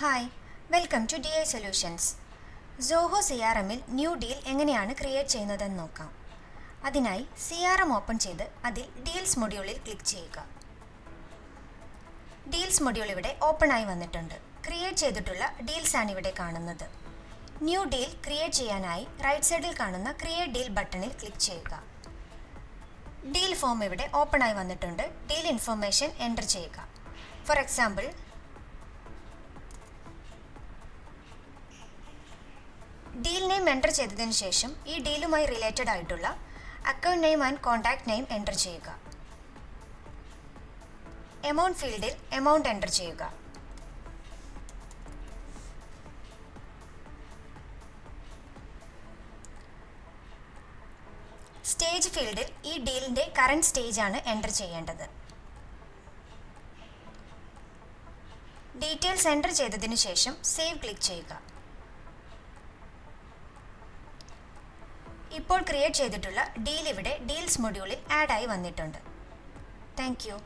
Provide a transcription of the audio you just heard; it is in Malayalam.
Hi, welcome to DI solutions. Zoho CRM ൽ ന്യൂ ഡീൽ എങ്ങനെയാണ് ക്രിയേറ്റ് ചെയ്യുന്നതെന്ന് നോക്കാം. അതിനായി CRM ഓപ്പൺ ചെയ്ത് അതിൽ ഡീൽസ് മൊഡ്യൂളിൽ ക്ലിക്ക് ചെയ്യുക. ഡീൽസ് മൊഡ്യൂൾ ഇവിടെ ഓപ്പൺ ആയി വന്നിട്ടുണ്ട്. ക്രിയേറ്റ് ചെയ്തിട്ടുള്ള ഡീൽസ് ആണ് ഇവിടെ കാണുന്നത്. ന്യൂ ഡീൽ ക്രിയേറ്റ് ചെയ്യാനായി റൈറ്റ് സൈഡിൽ കാണുന്ന ക്രിയേറ്റ് ഡീൽ ബട്ടണിൽ ക്ലിക്ക് ചെയ്യുക. ഡീൽ ഫോം ഇവിടെ ഓപ്പൺ ആയി വന്നിട്ടുണ്ട്. ഡീൽ ഇൻഫർമേഷൻ എൻ്റർ ചെയ്യുക. For example, deal name enter ചെയ്തതിന് ശേഷം ഈ ഡീലുമായി റിലേറ്റഡ് ആയിട്ടുള്ള account name and contact name enter ചെയ്യുക. എമൗണ്ട് ഫീൽഡിൽ എമൗണ്ട് എൻ്റർ ചെയ്യുക. സ്റ്റേജ് ഫീൽഡിൽ ഈ ഡീലിൻ്റെ കറൻറ്റ് സ്റ്റേജ് ആണ് എൻ്റർ ചെയ്യേണ്ടത്. ഡീറ്റെയിൽസ് എൻ്റർ ചെയ്തതിന് ശേഷം സേവ് ക്ലിക്ക് ചെയ്യുക. ഇപ്പോൾ ക്രിയേറ്റ് ചെയ്തിട്ടുള്ള ഡീൽ ഇവിടെ ഡീൽസ് മൊഡ്യൂളിൽ ആഡ് ആയി വന്നിട്ടുണ്ട്. Thank you.